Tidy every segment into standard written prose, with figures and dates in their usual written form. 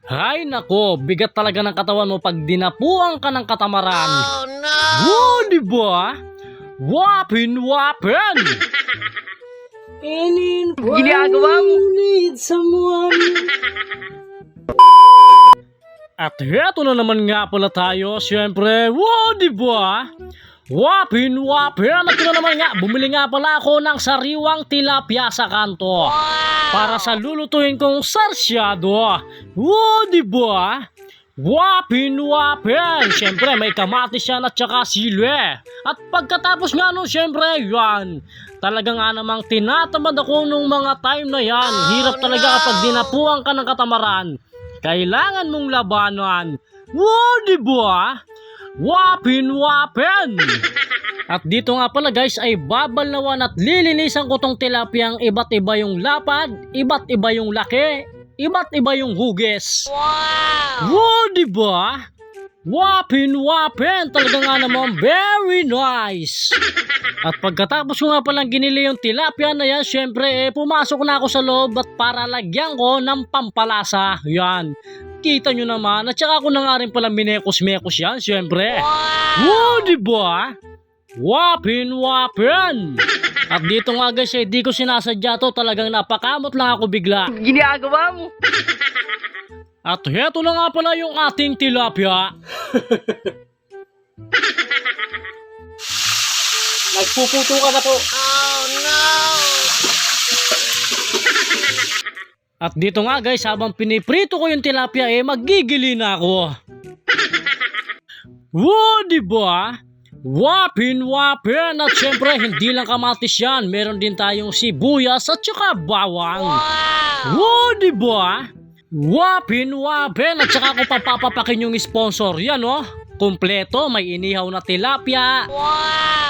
Hay nako, bigat talaga ng katawan mo pag dinapuan ka ng katamaran. Oh no! Wow, di ba? Wapin! Ginagawa mo? Need someone. At heto na naman nga pala tayo, syempre. Wow, di ba? Wapin! At yun na naman nga, bumili nga pala ako ng sariwang tilapia sa kanto. Para sa lulutuin kong sarsyado. Wow, di ba? Wapin! Siyempre, may kamatis yan at saka sile. At pagkatapos nga nun, siyempre, yan. Talaga nga namang tinatamad ako nung mga time na yan. Hirap talaga kapag dinapuan ka ng katamaran. Kailangan mong labanan. Wow, di ba? Wapin! At dito nga pala guys ay babalnawan at lilinisan ko tong tilapiyang iba't iba yung lapad, iba't iba yung laki, iba't iba yung hugis. Wow, di ba? Wapin! Talaga nga naman very nice. At pagkatapos ko nga palang ginili yung tilapia na yan, syempre pumasok na ako sa loob at para lagyan ko ng pampalasa. Yan. Kita nyo naman. At saka ako na nga rin pala minekos-mekos yan, syempre. Wow, di ba? Wapin! At dito nga guys, di ko sinasadya to. Talagang napakamot lang ako bigla. Ginagawa mo? At heto na nga pala yung ating tilapia. Nagpuputo ka na po. Oh no! At dito nga guys, habang piniprito ko yung tilapia magigili na ako. Wow, di ba? Wapin! At syempre, hindi lang kamatis yan. Meron din tayong sibuyas at saka bawang. Wow, di ba? Wapin! At saka ako papapakin yung sponsor. Yan oh. Kompleto, may inihaw na tilapia,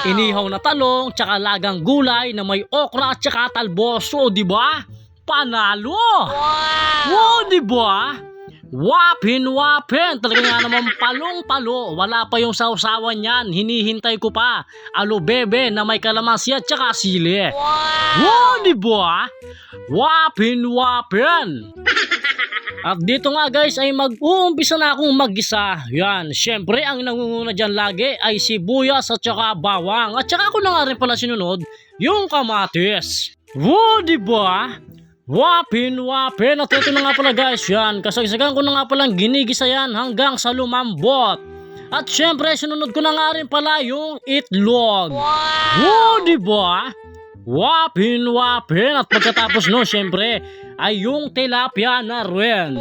inihaw na talong, tsaka lagang gulay na may okra at saka talboso, di ba? Panalo! Wow, di ba? Wapin! Talaga nga naman palong-palo. Wala pa yung sausawan yan. Hinihintay ko pa. Alubebe na may kalamansi at saka sili. Wow, di ba? Wapin! At dito nga guys ay mag-uumpisa na akong mag-isa. Yan, syempre ang nangunguna dyan lagi ay sibuyas at saka bawang. At saka ako na nga rin pala sinunod yung kamatis. Wow, di ba? Wapin! At ito na nga pala guys, yan, kasagsagan ko na nga palang ginigisa yan hanggang sa lumambot. At syempre, sinunod ko na nga rin pala yung itlog. Wow, di ba? Wapin! At pagkatapos no, syempre, ay yung tilapia na rin.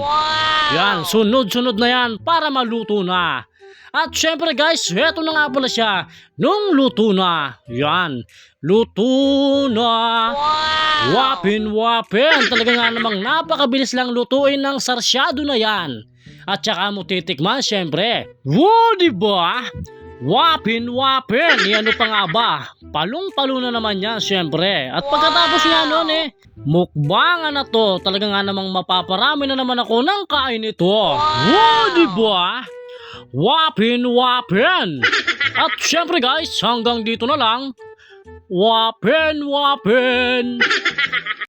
Yan, sunod-sunod na yan para maluto na. At syempre guys, eto na nga pala siya. Nung luto na, yan, luto na. Wapin! Talaga nga namang napakabilis lang lutuin ng sarsyado na yan. At saka mo titikman syempre. Wow, di ba? Wapin! Ano pa nga ba? Palong-palo na naman yan syempre. At pagkatapos nga nun mukbangan na to. Talaga nga namang mapaparami na naman ako ng kain ito. Wow, di ba? Wapin! At syempre guys, hanggang dito na lang. Wapin!